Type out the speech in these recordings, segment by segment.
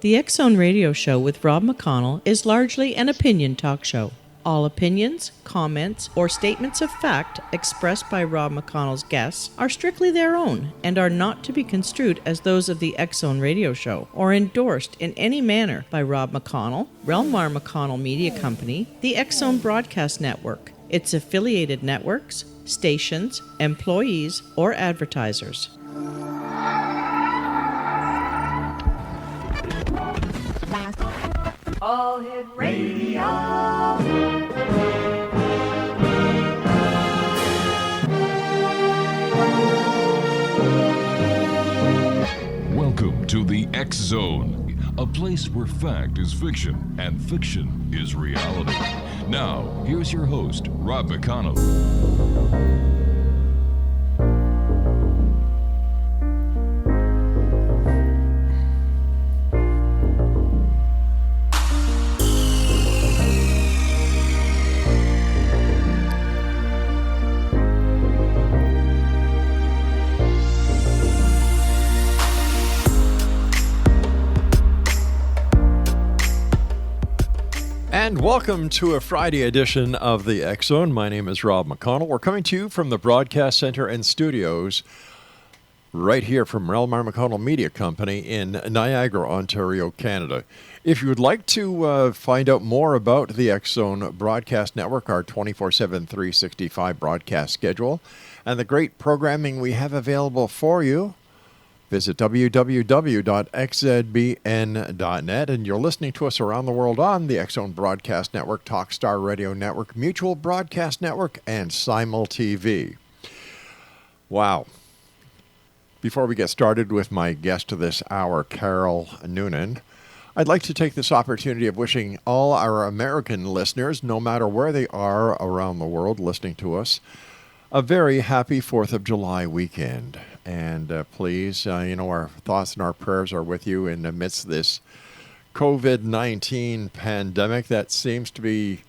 The X Zone Radio Show with Rob McConnell is largely an opinion talk show. All opinions, comments, or statements of fact expressed by Rob McConnell's guests are strictly their own and are not to be construed as those of the X Zone Radio Show or endorsed in any manner by Rob McConnell, Relmar McConnell Media Company, the X Zone Broadcast Network, its affiliated networks, stations, employees, or advertisers. All Hit Radio. Welcome to the X Zone, a place where fact is fiction and fiction is reality. Now, here's your host, Rob McConnell. And welcome to a Friday edition of the X Zone. My name is Rob McConnell. We're coming to you from the Broadcast Center and Studios right here from Relmar McConnell Media Company in Niagara, Ontario, Canada. If you would like to find out more about the X Zone Broadcast Network, our 24/7, 365 broadcast schedule, and the great programming we have available for you, visit www.xzbn.net, and you're listening to us around the world on the X Zone Broadcast Network, Talkstar Radio Network, Mutual Broadcast Network, and Simul TV. Wow. Before we get started with my guest this hour, Carol Noonan, I'd like to take this opportunity of wishing all our American listeners, no matter where they are around the world listening to us, a very happy 4th of July weekend. And please, our thoughts and our prayers are with you in the midst of this COVID-19 pandemic that seems to be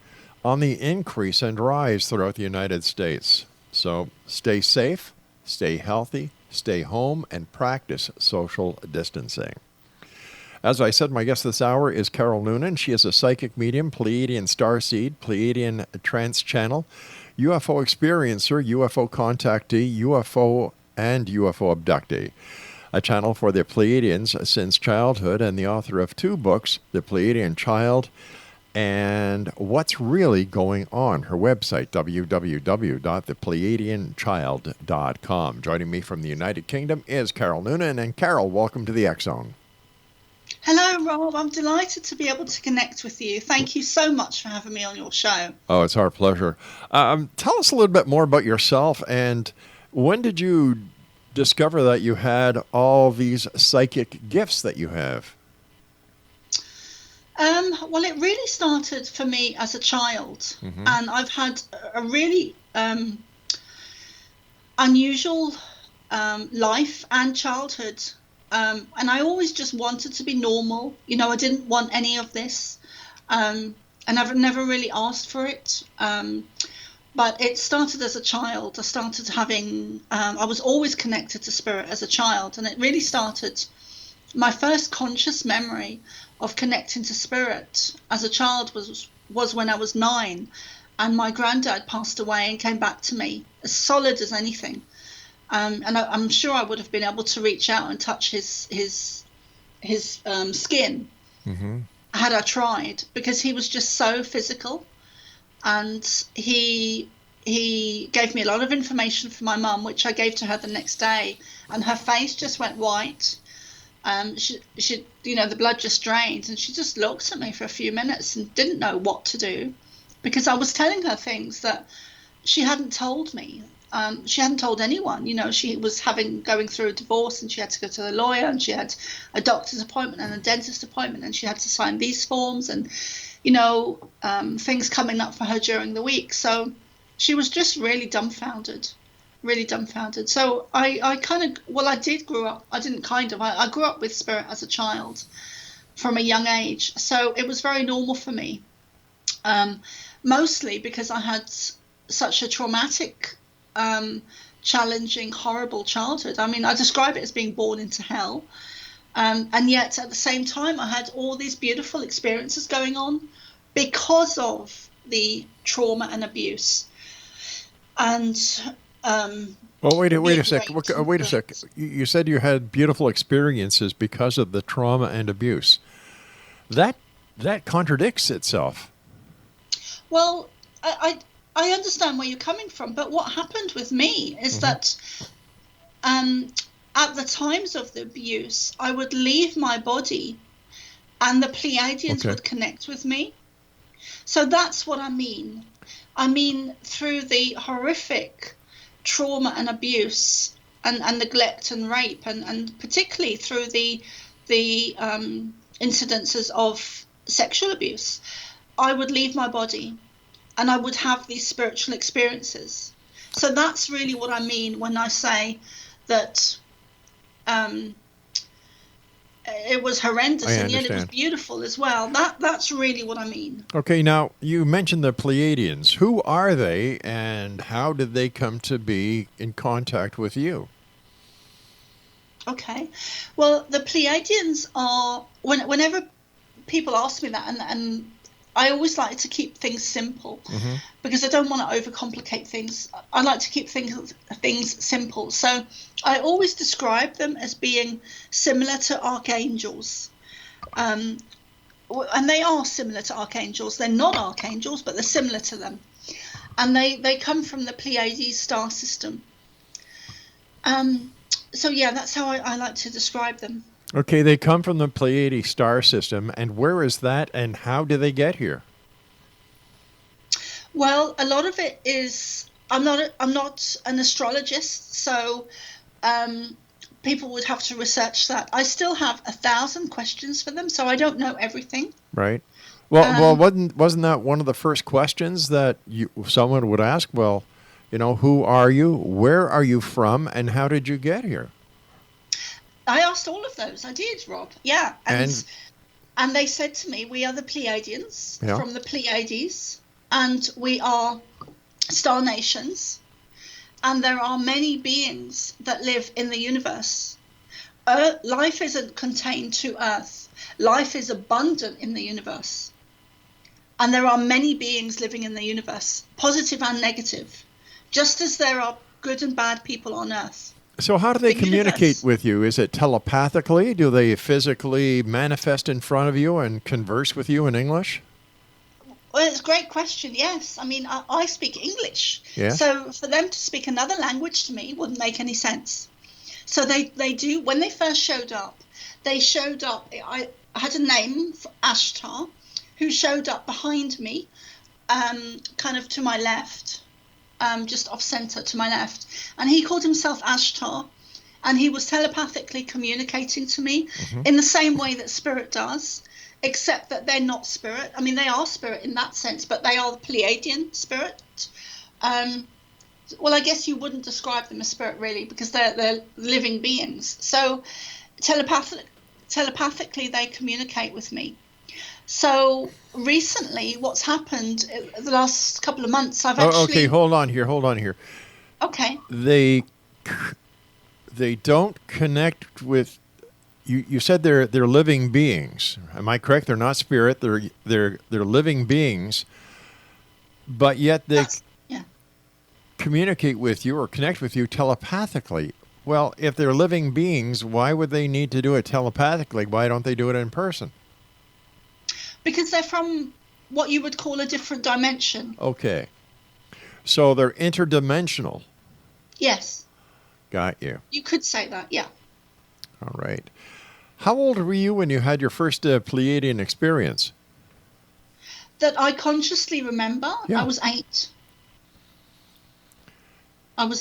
on the increase and rise throughout the United States. So stay safe, stay healthy, stay home, and practice social distancing. As I said, my guest this hour is Carol Noonan. She is a psychic medium, Pleiadian StarSeed, Pleiadian Trance channel, UFO experiencer, UFO contactee, UFO and UFO abductee, a channel for the Pleiadians since childhood, and the author of 2 books, The Pleiadian Child and What's Really Going On. Her website, www.thepleiadianchild.com. Joining me from the United Kingdom is Carol Noonan. And Carol, welcome to the X Zone. Hello, Rob. I'm delighted to be able to connect with you. Thank you so much for having me on your show. Oh, it's our pleasure. Tell us a little bit more about yourself, and when did you discover that you had all these psychic gifts that you have? Well, it really started for me as a child, and I've had a really unusual life and childhood. And I always just wanted to be normal. I didn't want any of this. And I've never really asked for it. But it started as a child. I started having, I was always connected to spirit as a child. And it really started, my first conscious memory of connecting to spirit as a child was when I was 9. And my granddad passed away and came back to me as solid as anything. And I'm sure I would have been able to reach out and touch his skin had I tried, because he was just so physical, and he gave me a lot of information for my mum, which I gave to her the next day, and her face just went white. She the blood just drained, and she just looked at me for a few minutes and didn't know what to do, because I was telling her things that she hadn't told me. She hadn't told anyone. She was going through a divorce, and she had to go to the lawyer, and she had a doctor's appointment and a dentist appointment, and she had to sign these forms, and things coming up for her during the week. So she was just really dumbfounded. So I did grow up. I grew up with spirit as a child from a young age. So it was very normal for me, mostly because I had such a traumatic, challenging, horrible childhood. I mean, I describe it as being born into hell. And yet at the same time, I had all these beautiful experiences going on because of the trauma and abuse. And Well, wait a being sec. raped Wait a and sec. bullied. You said you had beautiful experiences because of the trauma and abuse. That contradicts itself. Well, I understand where you're coming from, but what happened with me is that at the times of the abuse, I would leave my body and the Pleiadians would connect with me. So that's what I mean. I mean, through the horrific trauma and abuse and neglect and rape, and particularly through the incidences of sexual abuse, I would leave my body and I would have these spiritual experiences. So that's really what I mean when I say that it was horrendous and yet it was beautiful as well. That's really what I mean. Okay, now you mentioned the Pleiadians. Who are they, and how did they come to be in contact with you? Okay, well, the Pleiadians are, whenever people ask me that, and I always like to keep things simple because I don't want to overcomplicate things. I like to keep things simple. So I always describe them as being similar to archangels. And they are similar to archangels. They're not archangels, but they're similar to them. And they come from the Pleiades star system. So yeah, that's how I like to describe them. Okay, they come from the Pleiades star system, and where is that, and how do they get here? Well, a lot of it is I'm not an astrologist, so people would have to research that. I still have 1,000 questions for them, so I don't know everything. Right. Well, wasn't that one of the first questions that someone would ask? Well, who are you? Where are you from? And how did you get here? I asked all of those. I did, Rob. Yeah. And they said to me, we are the Pleiadians from the Pleiades, and we are star nations. And there are many beings that live in the universe. Life isn't contained to Earth. Life is abundant in the universe. And there are many beings living in the universe, positive and negative, just as there are good and bad people on Earth. So how do they communicate with you? Is it telepathically? Do they physically manifest in front of you and converse with you in English? Well, it's a great question, yes. I mean, I speak English. Yeah. So for them to speak another language to me wouldn't make any sense. So they do, when they first showed up, I had a name for Ashtar, who showed up behind me, kind of to my left. Just off center to my left, and he called himself Ashtar, and he was telepathically communicating to me in the same way that spirit does, except that they're not spirit. I mean, they are spirit in that sense, but they are the Pleiadian spirit. Well, I guess you wouldn't describe them as spirit really, because they're living beings. So telepathically they communicate with me. So recently, what's happened the last couple of months, I've actually... Okay, hold on here. Okay. They don't connect with... You said they're living beings. Am I correct? They're not spirit. They're living beings, but yet they communicate with you or connect with you telepathically. Well, if they're living beings, why would they need to do it telepathically? Why don't they do it in person? Because they're from what you would call a different dimension. Okay. So they're interdimensional. Yes. Got you. You could say that, yeah. All right. How old were you when you had your first Pleiadian experience? That I consciously remember, Yeah. I was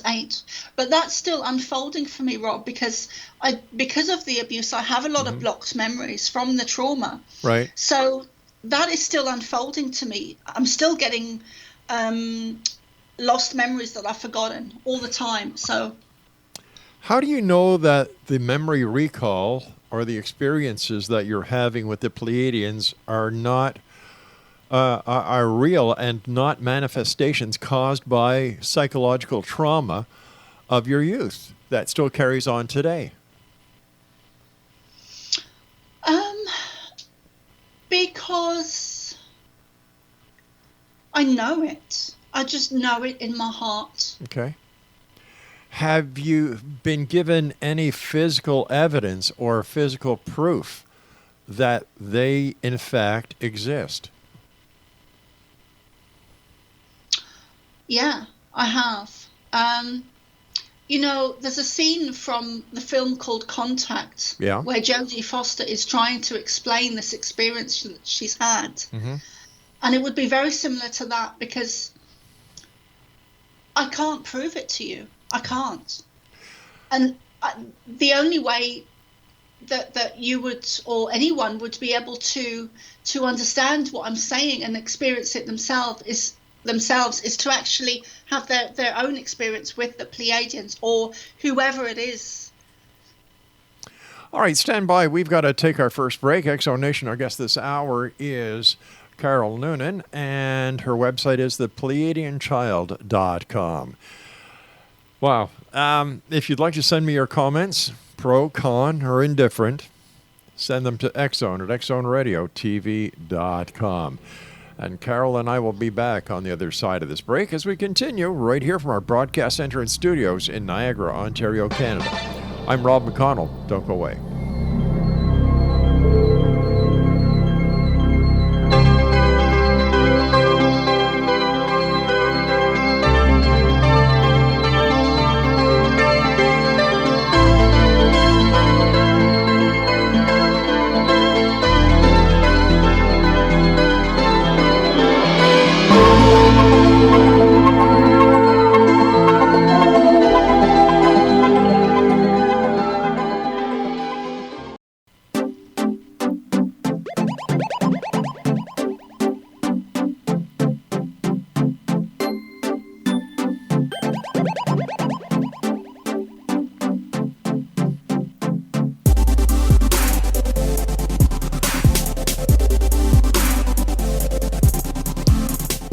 8. But that's still unfolding for me, Rob, because of the abuse, I have a lot of blocked memories from the trauma. Right. So that is still unfolding to me. I'm still getting lost memories that I've forgotten all the time. So how do you know that the memory recall or the experiences that you're having with the Pleiadians are not are real and not manifestations caused by psychological trauma of your youth that still carries on today? I know it. I just know it in my heart. Okay. Have you been given any physical evidence or physical proof that they, in fact, exist? Yeah, I have. There's a scene from the film called Contact where Jodie Foster is trying to explain this experience that she's had. Mm-hmm. And it would be very similar to that, because I can't prove it to you. I can't. And the only way that you would, or anyone would be able to understand what I'm saying and experience it themselves is to actually have their own experience with the Pleiadians or whoever it is. All right, stand by. We've got to take our first break. Exonation, our guest this hour is Carol Noonan, and her website is thepleiadianchild.com. Wow. If you'd like to send me your comments, pro, con, or indifferent, send them to Exxon at exxonradiotv.com. And Carol and I will be back on the other side of this break as we continue right here from our broadcast center and studios in Niagara, Ontario, Canada. I'm Rob McConnell. Don't go away.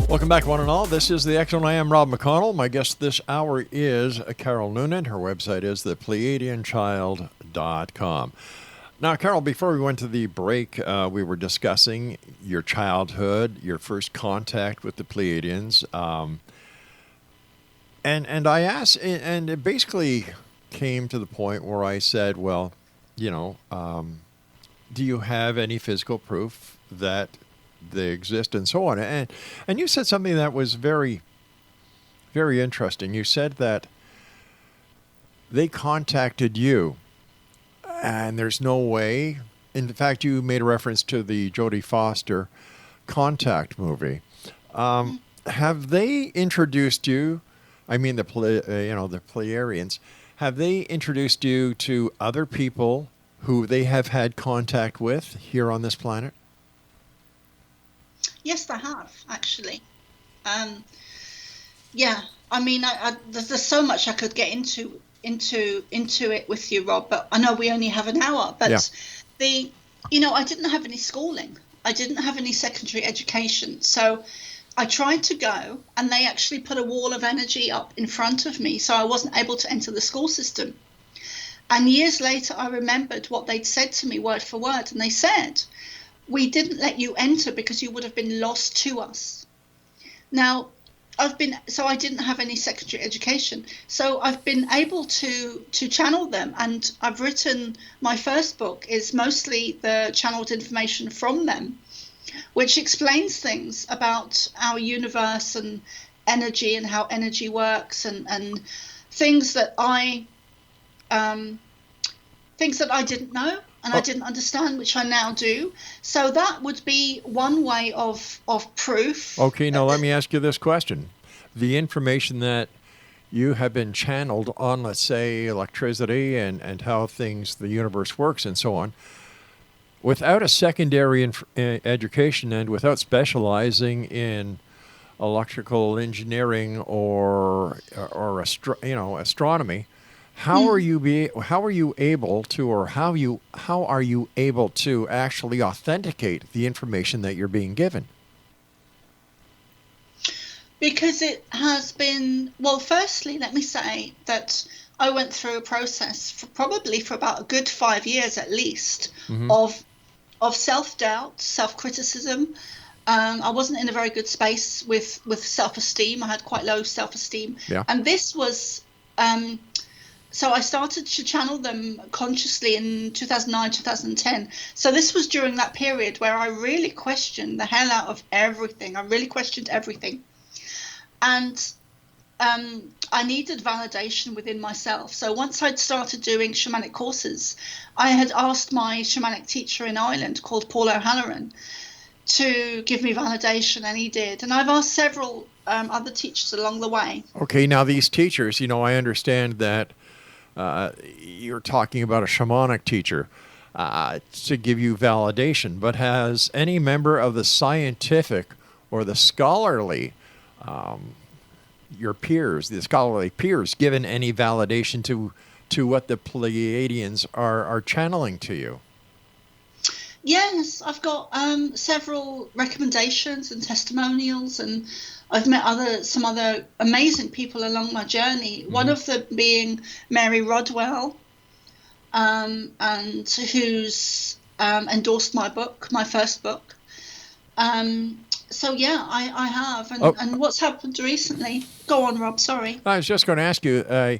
Welcome back, one and all. This is the X-Zone. I am Rob McConnell. My guest this hour is Carol Noonan. Her website is thepleiadianchild.com. Now, Carol, before we went to the break, we were discussing your childhood, your first contact with the Pleiadians. And I asked, and it basically came to the point where I said, well, do you have any physical proof that they exist and so on? And you said something that was very, very interesting. You said that they contacted you and there's no way. In fact, you made a reference to the Jodie Foster Contact movie. Have they introduced you? I mean, the Pleiadians. Have they introduced you to other people who they have had contact with here on this planet? Yes, they have, actually. Yeah, I mean, there's so much I could get into it with you, Rob, but I know we only have an hour. But I didn't have any schooling. I didn't have any secondary education. So I tried to go, and they actually put a wall of energy up in front of me, so I wasn't able to enter the school system. And years later, I remembered what they'd said to me word for word, and they said, "We didn't let you enter because you would have been lost to us." Now, I didn't have any secondary education. So I've been able to channel them. And I've written, my first book is mostly the channeled information from them, which explains things about our universe and energy and how energy works and things that I didn't know. And I didn't understand, which I now do. So that would be one way of proof. Okay, now let me ask you this question. The information that you have been channeled on, let's say, electricity and how the universe works and so on, without a secondary education and without specializing in electrical engineering or astronomy, how are you able to actually authenticate the information that you're being given? Because it has been, well, firstly, let me say that I went through a process for about a good 5 years at least of self-doubt, self-criticism, I wasn't in a very good space with self-esteem. I had quite low self-esteem. Yeah. And this was, so I started to channel them consciously in 2009, 2010. So this was during that period where I really questioned the hell out of everything. I really questioned everything. And I needed validation within myself. So once I'd started doing shamanic courses, I had asked my shamanic teacher in Ireland called Paul O'Halloran to give me validation, and he did. And I've asked several other teachers along the way. Okay, now these teachers, I understand that you're talking about a shamanic teacher to give you validation, but has any member of the scientific or the scholarly, your peers, the scholarly peers, given any validation to what the Pleiadians are channeling to you? Yes, I've got several recommendations and testimonials, and I've met some other amazing people along my journey. Mm-hmm. One of them being Mary Rodwell, and who's endorsed my book, my first book. So yeah, I have, and what's happened recently? Go on, Rob. Sorry. I was just going to ask you.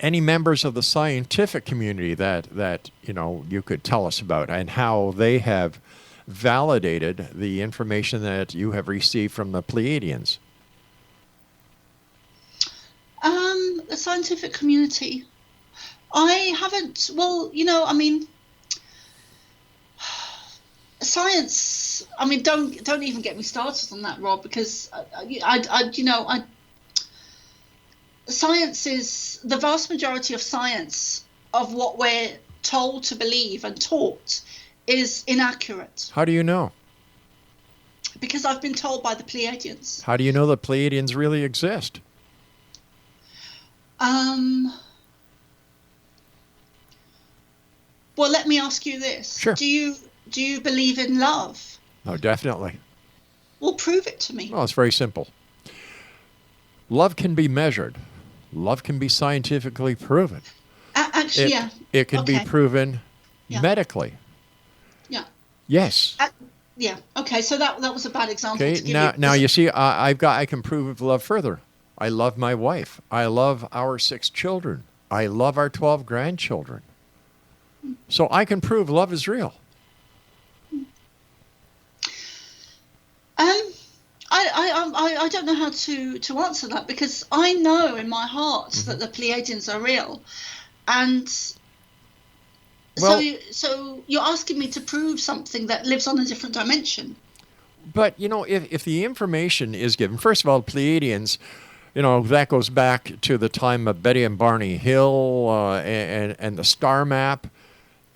Any members of the scientific community that you could tell us about, and how they have validated the information that you have received from the Pleiadians? The scientific community, I haven't. Well, science. Don't even get me started on that, Rob, because science is the vast majority of science of what we're told to believe and taught is inaccurate. How do you know? Because I've been told by the Pleiadians. How do you know the Pleiadians really exist? Well, let me ask you this. Sure. Do you believe in love? Oh, definitely. Well, prove it to me. Well, it's very simple. Love can be measured. Love can be scientifically proven. Actually, yeah. It can be proven medically. Yeah. Yes. Yeah. Okay. So that was a bad example. Okay. Now you see, I can prove love further. I love my wife. I love our 6 children. I love our 12 grandchildren. So I can prove love is real. I don't know how to answer that, because I know in my heart that the Pleiadians are real, and so you're asking me to prove something that lives on a different dimension. But if the information is given, first of all, Pleiadians, that goes back to the time of Betty and Barney Hill and the star map,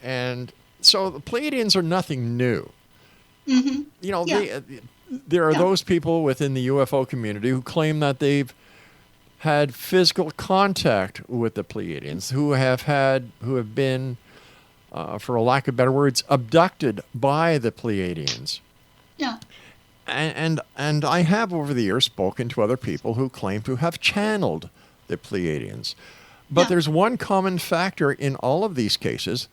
and so the Pleiadians are nothing new. Mm-hmm. There are those people within the UFO community who claim that they've had physical contact with the Pleiadians, who have been, for a lack of better words, abducted by the Pleiadians. Yeah. And I have over the years spoken to other people who claim to have channeled the Pleiadians. But there's one common factor in all of these cases: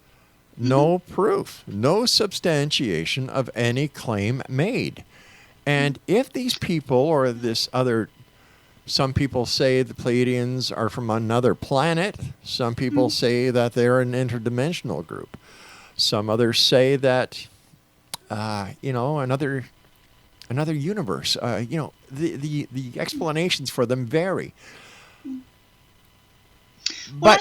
no proof, no substantiation of any claim made. And if these people or some people say the Pleiadians are from another planet. Some people say that they're an interdimensional group. Some others say that, another universe. The explanations for them vary. Well,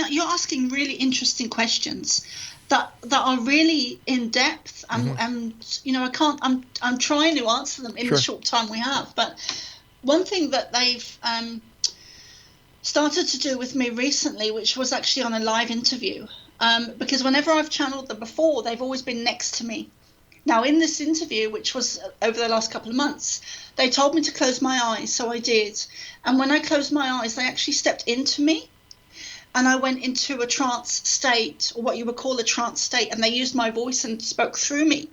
you're asking really interesting questions that are really in depth, and I'm trying to answer them in the short time we have. But one thing that they've started to do with me recently, which was actually on a live interview, because whenever I've channeled them before, they've always been next to me. Now, in this interview, which was over the last couple of months, they told me to close my eyes, so I did. And when I closed my eyes, they actually stepped into me. And I went into a trance state, or what you would call a trance state, and they used my voice and spoke through me,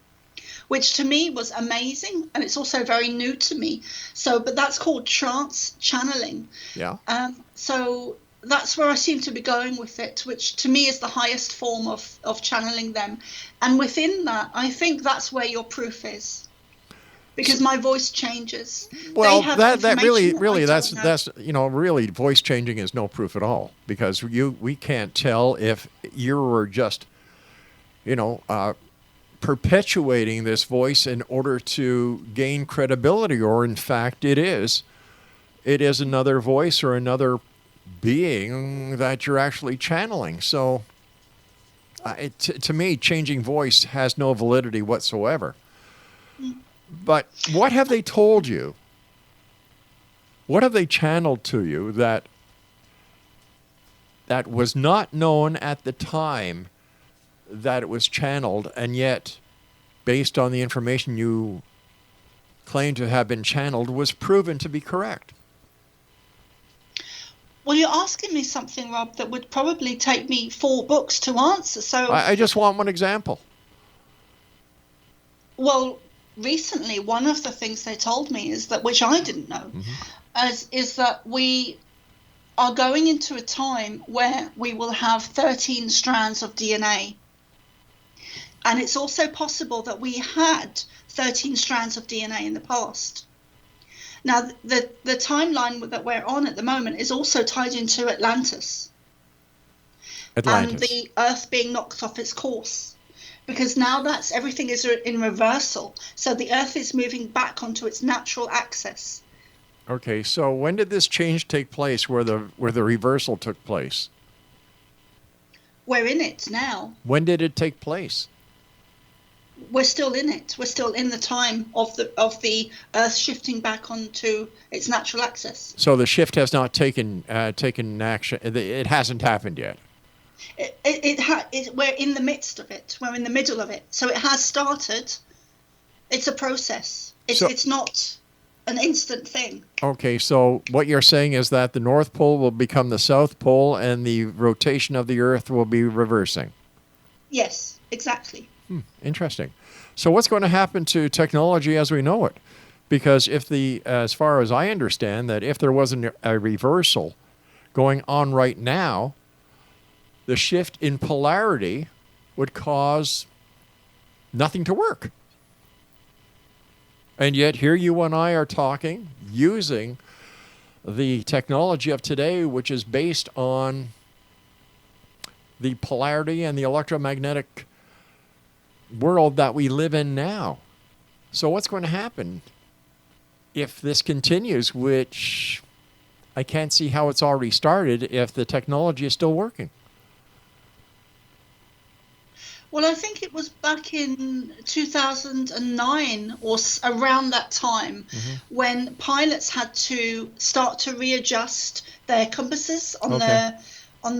which to me was amazing, and it's also very new to me. But that's called trance channeling. Yeah. So that's where I seem to be going with it, which to me is the highest form of channeling them. And within that, I think that's where your proof is. because my voice changes. Well, They have that really information that I don't know. that's really voice changing is no proof at all, because we can't tell if you were just perpetuating this voice in order to gain credibility, or in fact it is another voice or another being that you're actually channeling. So to me, changing voice has no validity whatsoever. But what have they told you? What have they channeled to you that was not known at the time that it was channeled, and yet, based on the information you claim to have been channeled, was proven to be correct? Well, you're asking me something, Rob, that would probably take me 4 books to answer. So I just want one example. Well, recently, one of the things they told me is that, which I didn't know, is that we are going into a time where we will have 13 strands of DNA. And it's also possible that we had 13 strands of DNA in the past. Now, the timeline that we're on at the moment is also tied into Atlantis. And the Earth being knocked off its course. Because now everything is in reversal. So the Earth is moving back onto its natural axis. Okay, so when did this change take place where the reversal took place? We're in it now. When did it take place? We're still in it. We're still in the time of the Earth shifting back onto its natural axis. So the shift has not taken action. It hasn't happened yet. We're in the midst of it. We're in the middle of it. So it has started. It's a process. It's not an instant thing. Okay, so what you're saying is that the North Pole will become the South Pole, and the rotation of the Earth will be reversing. Yes, exactly. Interesting. So what's going to happen to technology as we know it? Because as far as I understand, that if there wasn't a reversal going on right now, the shift in polarity would cause nothing to work. And yet here you and I are talking, using the technology of today, which is based on the polarity and the electromagnetic world that we live in now. So what's going to happen if this continues, which I can't see how it's already started if the technology is still working? Well, I think it was back in 2009 or around that time when pilots had to start to readjust their compasses on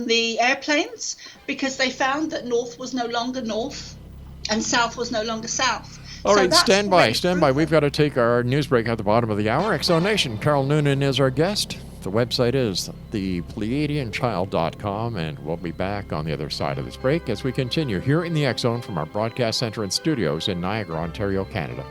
the airplanes, because they found that north was no longer north and south was no longer south. All right, stand by. We've got to take our news break at the bottom of the hour. X-Zone Nation, Carl Noonan is our guest. The website is thepleiadianchild.com, and we'll be back on the other side of this break as we continue here in the X-Zone from our broadcast center and studios in Niagara, Ontario, Canada.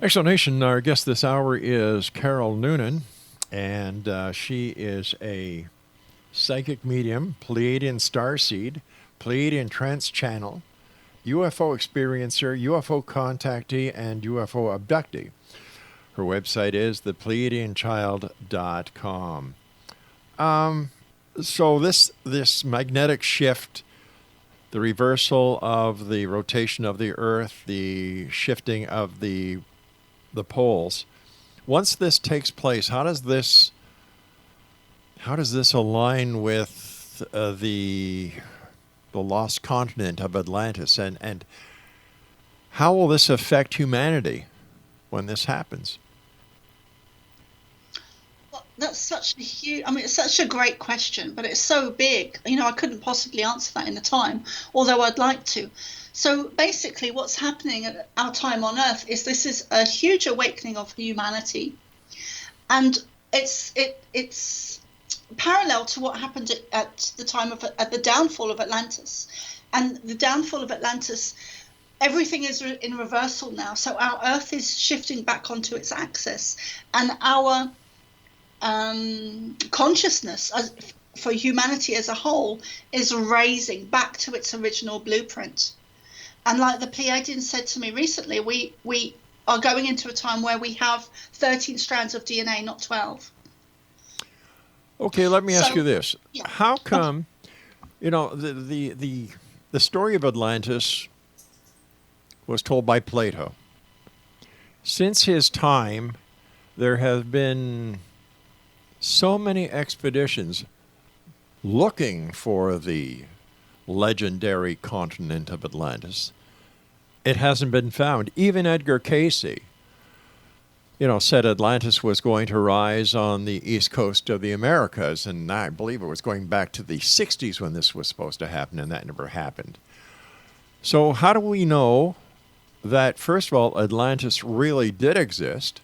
X-Zone Nation, our guest this hour is Carol Noonan, and she is a psychic medium, Pleiadian StarSeed, Pleiadian Trance channel, UFO experiencer, UFO contactee, and UFO abductee. Her website is thepleiadianchild.com. So this magnetic shift, the reversal of the rotation of the Earth, the shifting of the poles. Once this takes place, how does this align with the lost continent of Atlantis? And How will this affect humanity when this happens? Well, that's such a huge, I mean, it's such a great question, but it's so big. I couldn't possibly answer that in the time, although I'd like to. So basically, what's happening at our time on Earth is this is a huge awakening of humanity, and it's parallel to what happened at the time at the downfall of Atlantis, and the downfall of Atlantis. Everything is in reversal now, so our Earth is shifting back onto its axis, and our consciousness for humanity as a whole is raising back to its original blueprint. And like the Pleiadian said to me recently, we are going into a time where we have 13 strands of DNA, not 12. Okay, let me ask you this. Yeah. How come, the story of Atlantis was told by Plato. Since his time, there have been so many expeditions looking for the legendary continent of Atlantis. It hasn't been found. Even Edgar Cayce, said Atlantis was going to rise on the east coast of the Americas, and I believe it was going back to the 60s when this was supposed to happen, and that never happened. So how do we know that, first of all, Atlantis really did exist?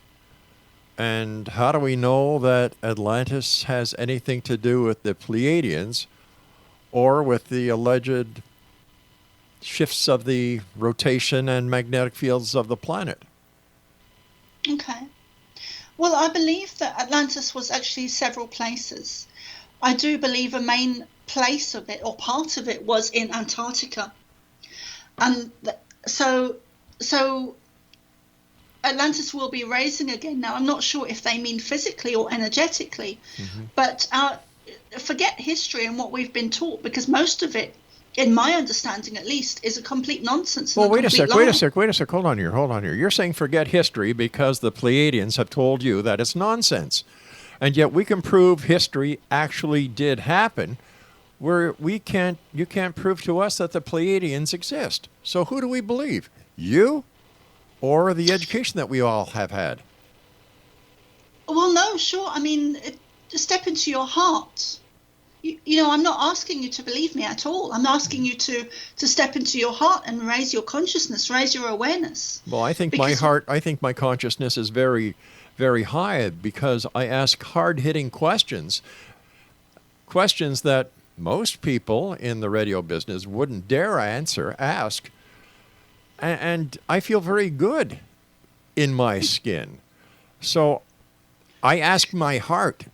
And how do we know that Atlantis has anything to do with the Pleiadians or with the alleged shifts of the rotation and magnetic fields of the planet? Okay. Well, I believe that Atlantis was actually several places. I do believe a main place of it, or part of it, was in Antarctica. And so Atlantis will be rising again. Now, I'm not sure if they mean physically or energetically, but forget history and what we've been taught, because most of it, in my understanding at least, is a complete nonsense. Well, wait a sec. Hold on here. You're saying forget history because the Pleiadians have told you that it's nonsense. And yet we can prove history actually did happen, where you can't prove to us that the Pleiadians exist. So who do we believe? You or the education that we all have had? Well, no, sure. I mean, step into your heart. I'm not asking you to believe me at all. I'm asking you to step into your heart and raise your consciousness, raise your awareness. Well, I think my consciousness is very, very high because I ask hard-hitting questions that most people in the radio business wouldn't dare ask. And I feel very good in my skin. So I ask my heart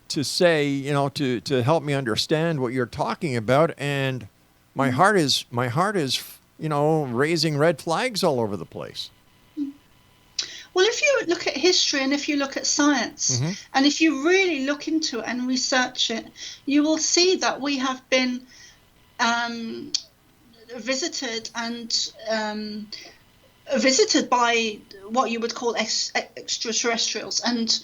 to say, to help me understand what you're talking about. And my heart is, raising red flags all over the place. Well, if you look at history and if you look at science, and if you really look into it and research it, you will see that we have been visited by what you would call extraterrestrials and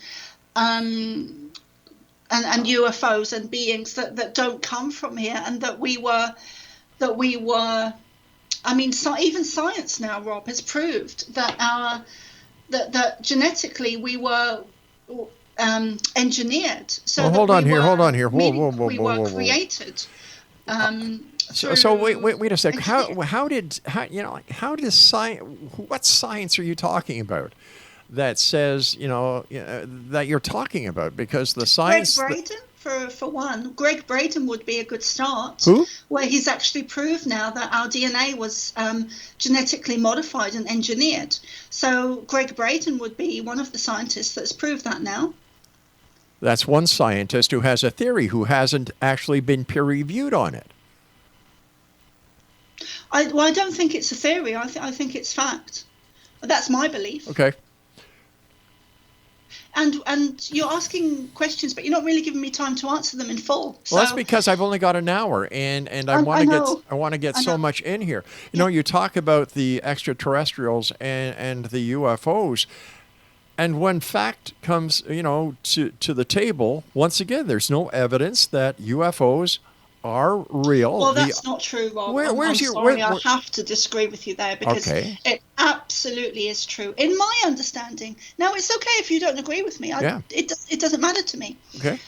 UFOs and beings that don't come from here, and that we were I mean, even science now, Rob, has proved that that genetically we were engineered. So well, hold on here. We were created. So wait a sec. How does science? What science are you talking about that says that you're talking about? Because the science. Greg Braden, for one, Greg Braden would be a good start. Who? Where he's actually proved now that our DNA was genetically modified and engineered. So Greg Braden would be one of the scientists that's proved that now. That's one scientist who has a theory who hasn't actually been peer reviewed on it. I don't think it's a theory. I think it's fact. That's my belief. Okay. And you're asking questions, but you're not really giving me time to answer them in full. Well, that's because I've only got an hour, and I want to get so much in here. You talk about the extraterrestrials and the UFOs, and when fact comes, to the table, once again, there's no evidence that UFOs are real. Well, that's not true, Rob. I'm sorry, I have to disagree with you there, because it absolutely is true. In my understanding, now it's okay if you don't agree with me. It doesn't matter to me. Okay.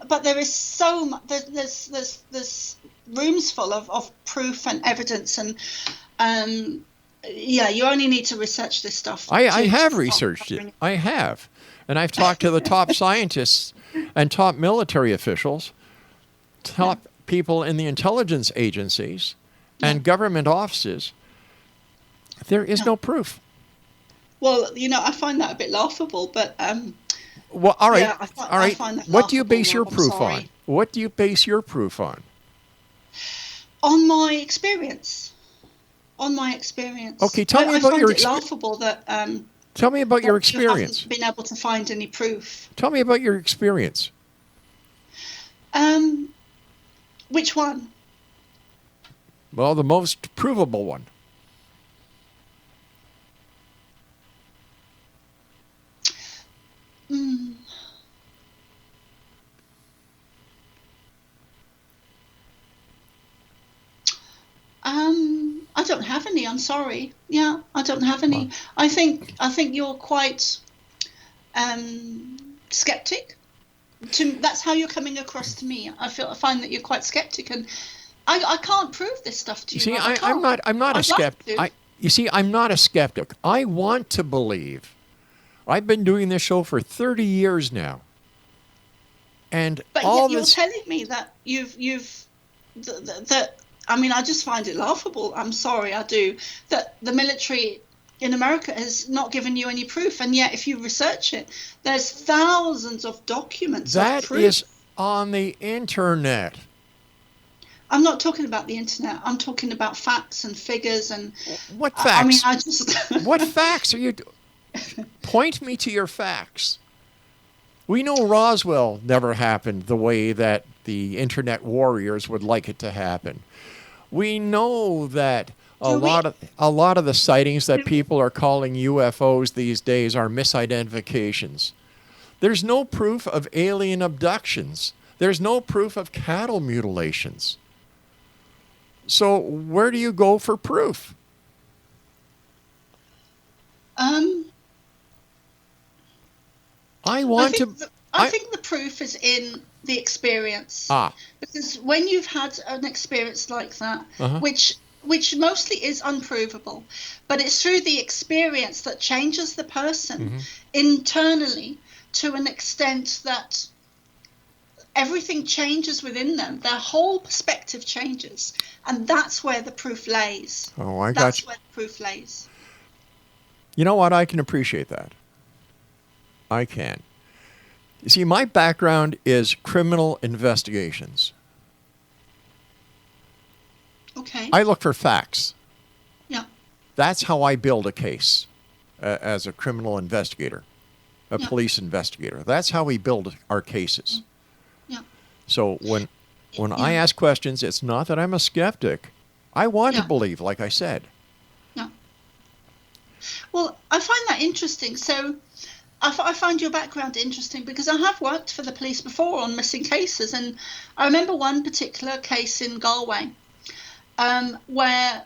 But there is so much. There's rooms full of proof and evidence, and you only need to research this stuff. I have researched it. I have, and I've talked to the top scientists and top military officials, top people in the intelligence agencies and government offices. There is no proof. Well, I find that a bit laughable, but well, all right, all right. I find that what do you base your Rob, proof on? What do you base your proof on? On my experience. On my experience. Okay, tell me about your experience. I find it laughable that. Tell me about your experience. You haven't been able to find any proof. Tell me about your experience. Which one? Well, the most provable one. I don't have any. I'm sorry. Yeah, I don't have any. Wow. I think you're quite skeptic. That's how you're coming across to me. I find that you're quite skeptic, and I can't prove this stuff to you. See, I'm not a skeptic. You see, I'm not a skeptic. I want to believe. I've been doing this show for 30 years now, and but you're telling me that that. I mean, I just find it laughable. I'm sorry, I do. That the military in America has not given you any proof, and yet if you research it, there's thousands of documents. That is on the internet. I'm not talking about the internet. I'm talking about facts and figures and. What facts? I mean, I just. What facts are you? Point me to your facts. We know Roswell never happened the way that the internet warriors would like it to happen. We know that a lot of the sightings that people are calling UFOs these days are misidentifications. There's no proof of alien abductions. There's no proof of cattle mutilations. So where do you go for proof? I think the proof is in the experience. Because when you've had an experience like that, which mostly is unprovable, but it's through the experience that changes the person internally to an extent that everything changes within them. Their whole perspective changes, and that's where the proof lays. Oh, I got you. That's where the proof lays. You know what? I can appreciate that. I can. You see, my background is criminal investigations. Okay. I look for facts. Yeah. That's how I build a case as a criminal investigator, a police investigator. That's how we build our cases. Yeah. So when I ask questions, it's not that I'm a skeptic. I want to believe, like I said. Yeah. Well, I find that interesting. So I find your background interesting because I have worked for the police before on missing cases, and I remember one particular case in Galway where,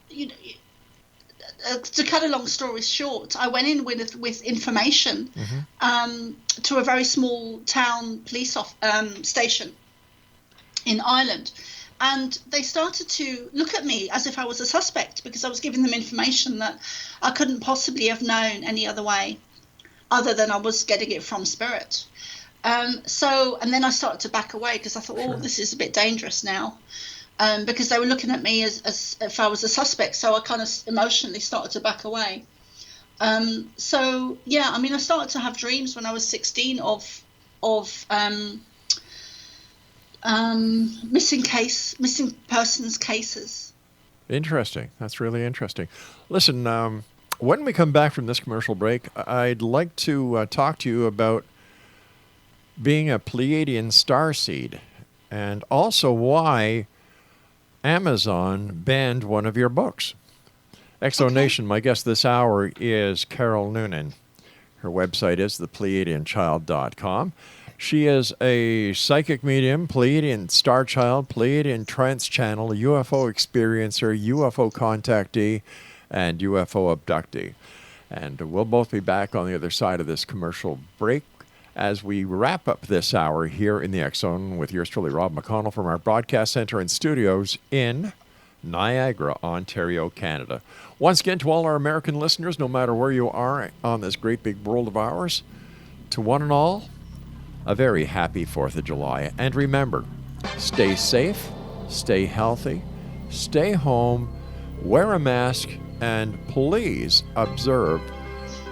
to cut a long story short, I went in with information to a very small town police station in Ireland, and they started to look at me as if I was a suspect because I was giving them information that I couldn't possibly have known any other way other than I was getting it from spirit. And then I started to back away because I thought, this is a bit dangerous now, because they were looking at me as if I was a suspect. So I kind of emotionally started to back away. I started to have dreams when I was 16 of missing persons cases. Interesting. That's really interesting. Listen, when we come back from this commercial break, I'd like to talk to you about being a Pleiadian StarSeed, and also why Amazon banned one of your books. Exonation, my guest this hour is Carol Noonan. Her website is thepleiadianchild.com. She is a psychic medium, Pleiadian star child, Pleiadian trance channel, UFO experiencer, UFO contactee, and UFO abductee. And we'll both be back on the other side of this commercial break as we wrap up this hour here in the X Zone with yours truly, Rob McConnell, from our broadcast center and studios in Niagara, Ontario, Canada. Once again, to all our American listeners, no matter where you are on this great big world of ours, to one and all, a very happy 4th of July. And remember, stay safe, stay healthy, stay home, wear a mask, and please observe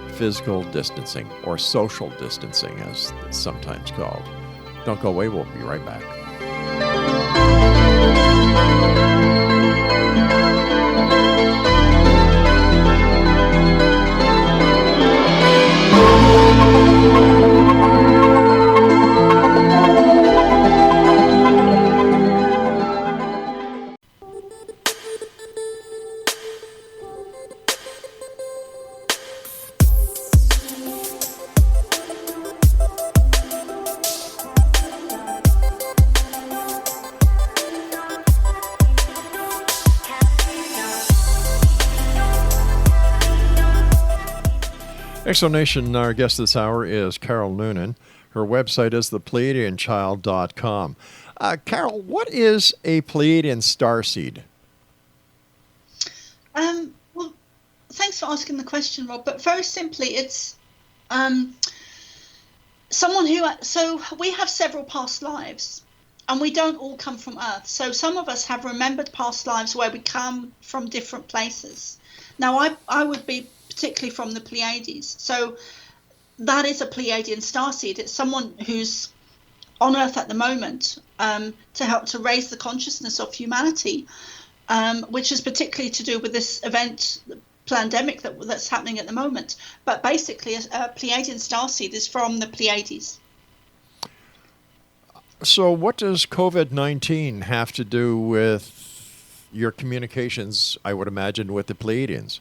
physical distancing, or social distancing as it's sometimes called. Don't go away, we'll be right back. Exonation, our guest this hour is Carol Noonan. Her website is thepleiadianchild.com. Carol, what is a Pleiadian starseed? Well, thanks for asking the question, Rob. But very simply, it's someone who... So we have several past lives, and we don't all come from Earth. So some of us have remembered past lives where we come from different places. Now, I would be particularly from the Pleiades. So that is a Pleiadian starseed. It's someone who's on Earth at the moment to help to raise the consciousness of humanity, which is particularly to do with this event, the pandemic that's happening at the moment. But basically, a Pleiadian starseed is from the Pleiades. So what does COVID-19 have to do with your communications, I would imagine, with the Pleiadians?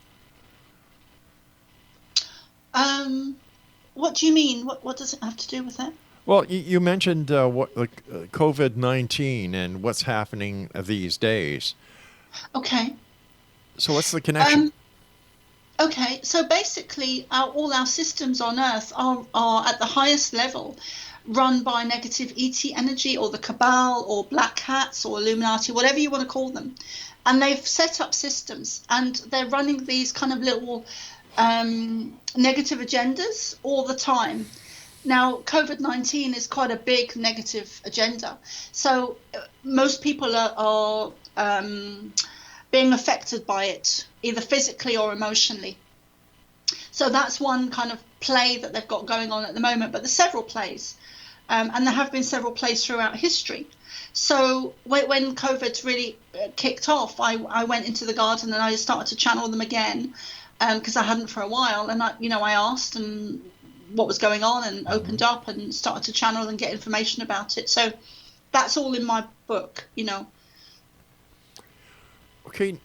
What do you mean? What does it have to do with that? Well, you mentioned COVID-19 and what's happening these days. Okay. So what's the connection? Okay, so basically all our systems on Earth are at the highest level run by negative ET energy, or the Cabal, or Black Hats, or Illuminati, whatever you want to call them. And they've set up systems, and they're running these kind of little negative agendas all the time. Now, COVID-19 is quite a big negative agenda. So most people are being affected by it, either physically or emotionally. So that's one kind of play that they've got going on at the moment. But there's several plays, and there have been several plays throughout history. So when COVID really kicked off, I went into the garden and I started to channel them again, because I hadn't for a while. And I asked and what was going on, and opened up and started to channel and get information about it. So that's all in my book, Okay,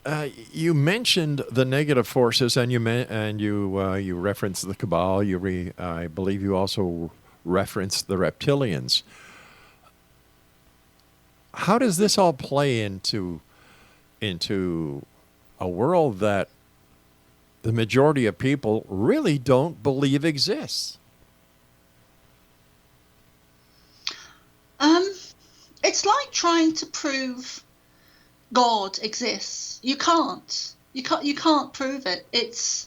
you mentioned the negative forces, and you referenced the Cabal. I believe you also referenced the reptilians. How does this all play into a world that the majority of people really don't believe exists? It's like trying to prove God exists. You can't prove it. It's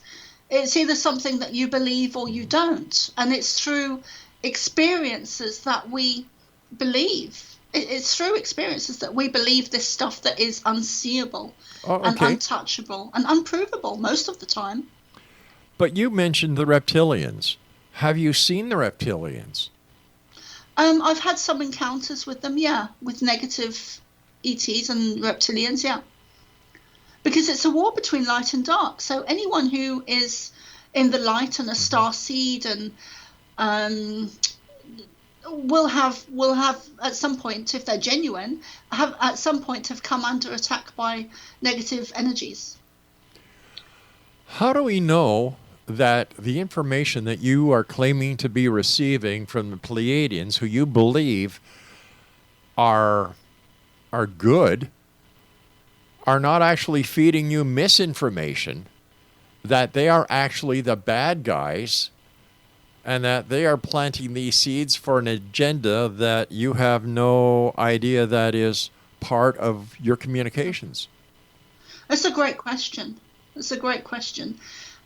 either something that you believe or you don't, and it's through experiences that we believe. It's through experiences that we believe this stuff that is unseeable and untouchable and unprovable most of the time. But you mentioned the reptilians. Have you seen the reptilians? I've had some encounters with them, with negative ETs and reptilians, because it's a war between light and dark. So anyone who is in the light and a starseed and will have at some point, if they're genuine, have at some point have come under attack by negative energies. How do we know that the information that you are claiming to be receiving from the Pleiadians, who you believe are good, are not actually feeding you misinformation, that they are actually the bad guys, and that they are planting these seeds for an agenda that you have no idea that is part of your communications? That's a great question. That's a great question.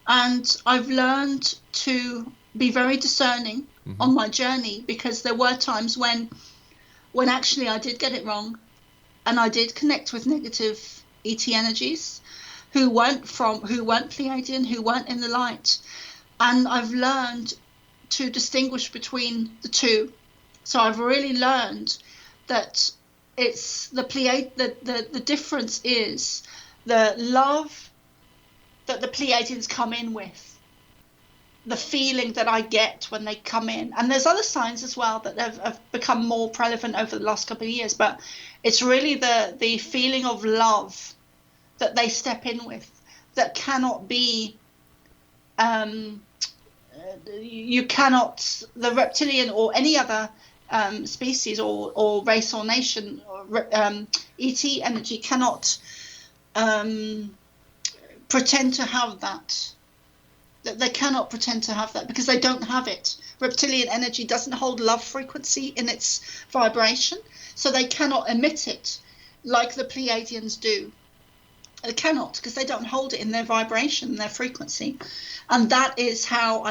And I've learned to be very discerning on my journey, because there were times when actually I did get it wrong, and I did connect with negative ET energies who weren't Pleiadian, who weren't in the light. And I've learned to distinguish between the two. So I've really learned that it's the difference is the love that the Pleiadians come in with, the feeling that I get when they come in. And there's other signs as well that have become more prevalent over the last couple of years, but it's really the feeling of love that they step in with that cannot be, you cannot, the reptilian or any other species or race or nation or ET energy cannot pretend to have that. They cannot pretend to have that because they don't have it. Reptilian energy doesn't hold love frequency in its vibration, so they cannot emit it like the Pleiadians do. They cannot, because they don't hold it in their vibration, their frequency. And that is how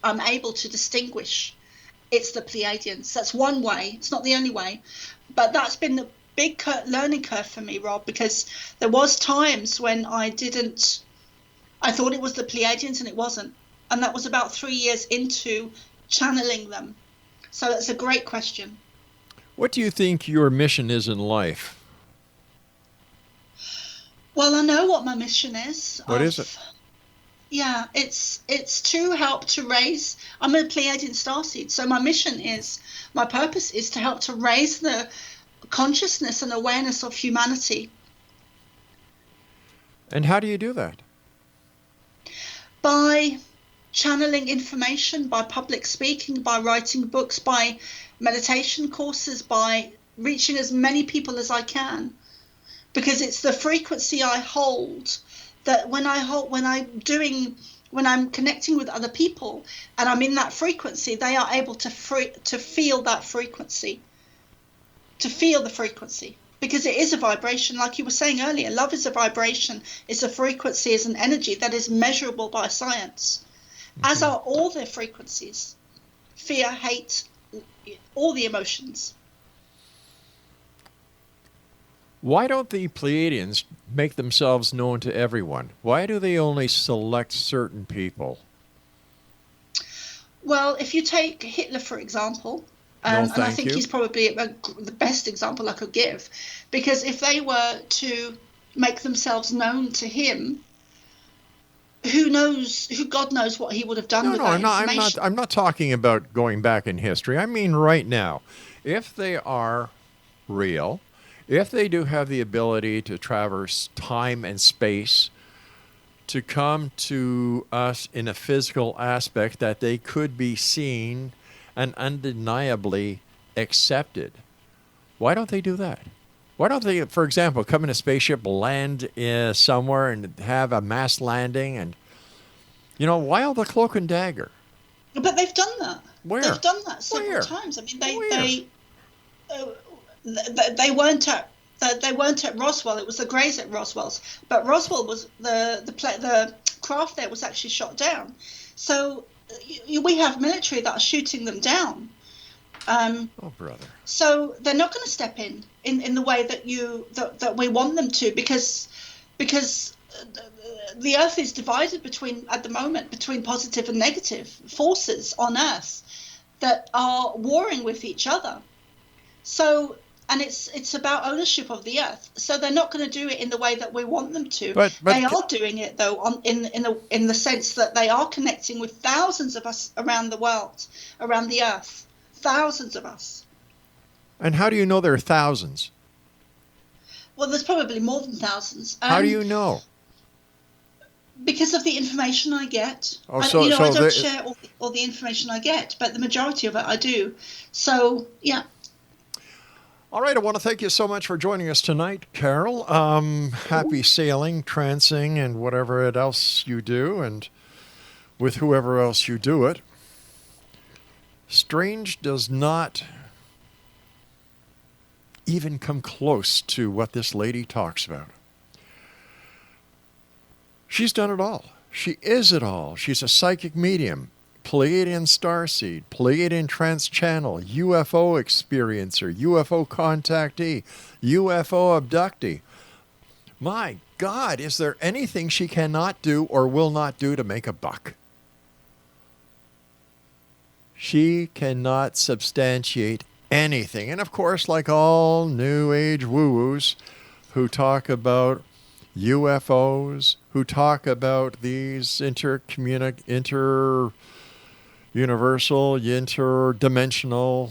I'm able to distinguish it's the Pleiadians. That's one way. It's not the only way. But that's been the big learning curve for me, Rob, because there was times when I thought it was the Pleiadians and it wasn't. And that was about 3 years into channeling them. So that's a great question. What do you think your mission is in life? Well, I know what my mission is. What is it? Yeah, it's to help to raise. I'm a Pleiadian StarSeed, so my purpose is to help to raise the consciousness and awareness of humanity. And how do you do that? By channeling information, by public speaking, by writing books, by meditation courses, by reaching as many people as I can. Because it's the frequency I hold that when I'm connecting with other people and I'm in that frequency, they are able to feel that frequency, to feel the frequency, because it is a vibration. Like you were saying earlier, love is a vibration. It's a frequency, it's an energy that is measurable by science, as are all their frequencies, fear, hate, all the emotions. Why don't the Pleiadians make themselves known to everyone? Why do they only select certain people? Well, if you take Hitler, for example, No, and I thank think you. he's probably the best example I could give, because if they were to make themselves known to him, who God knows what he would have done with that information. I'm not talking about going back in history. I mean right now. If they are real, if they do have the ability to traverse time and space, to come to us in a physical aspect that they could be seen and undeniably accepted, why don't they do that? Why don't they, for example, come in a spaceship, land somewhere and have a mass landing and, why all the cloak and dagger? But they've done that. Where? They've done that several Where? times. I mean, Where? they weren't at Roswell. It was the Greys at Roswell's, but Roswell was the craft there was actually shot down. So we have military that are shooting them down. Oh, brother. So they're not going to step in the way that we want them to, because the Earth is divided at the moment between positive and negative forces on Earth that are warring with each other. So, and it's about ownership of the Earth. So they're not going to do it in the way that we want them to. But they are doing it though in the sense that they are connecting with thousands of us around the world, around the Earth, thousands of us. And how do you know there are thousands? Well, there's probably more than thousands. How do you know? Because of the information I get. Oh, I don't share all the information I get, but the majority of it I do. So, yeah. All right, I want to thank you so much for joining us tonight, Carol. Happy sailing, trancing, and whatever else you do, and with whoever else you do it. Strange does not even come close to what this lady talks about. She's done it all. She is it all. She's a psychic medium, Pleiadian StarSeed, Pleiadian Trance channel, UFO experiencer, UFO contactee, UFO abductee. My God, is there anything she cannot do or will not do to make a buck? She cannot substantiate anything. And of course, like all New Age woo-woos who talk about UFOs, who talk about these inter-universal, interdimensional,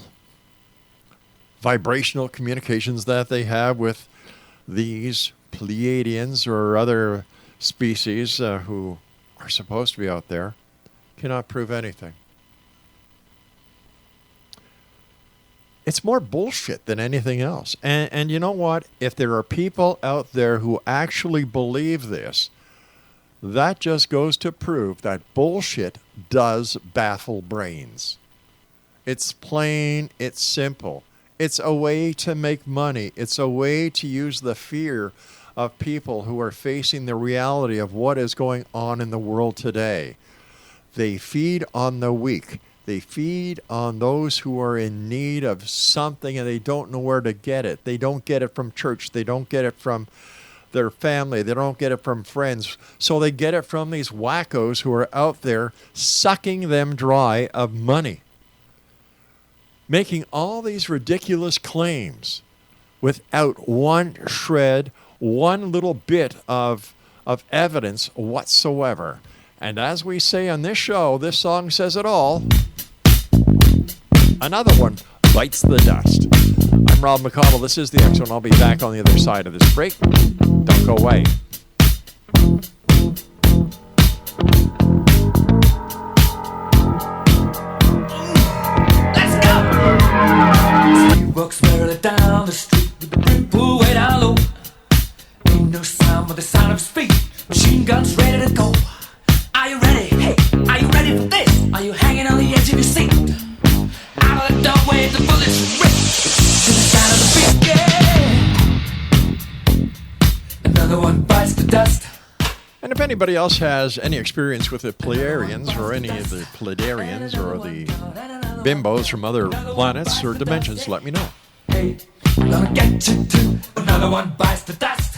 vibrational communications that they have with these Pleiadians or other species who are supposed to be out there, cannot prove anything. It's more bullshit than anything else. And you know what? If there are people out there who actually believe this, that just goes to prove that bullshit does baffle brains. It's plain, it's simple. It's a way to make money. It's a way to use the fear of people who are facing the reality of what is going on in the world today. They feed on the weak. They feed on those who are in need of something and they don't know where to get it. They don't get it from church. They don't get it from their family. They don't get it from friends. So they get it from these wackos who are out there sucking them dry of money, making all these ridiculous claims without one shred, one little bit of evidence whatsoever. And as we say on this show, this song says it all. Another one bites the dust. I'm Rob McConnell. This is the X Zone. I'll be back on the other side of this break. Don't go away. Let's go! He walks merrily down the street with the brim pulled way down low. Ain't no sound but the sound of his feet. Machine guns ready to go. Are you ready? Hey, are you ready for this? Are you hanging on the edge of your seat? Out of the doorway, the bullets rip to the sound of the beat. Yeah. Another one bites the dust. And if anybody else has any experience with the Pleiadians or any of the Pleiadians or the bimbos from other planets or dimensions, let me know. Hey, I'm gonna get you too. Another one bites the dust.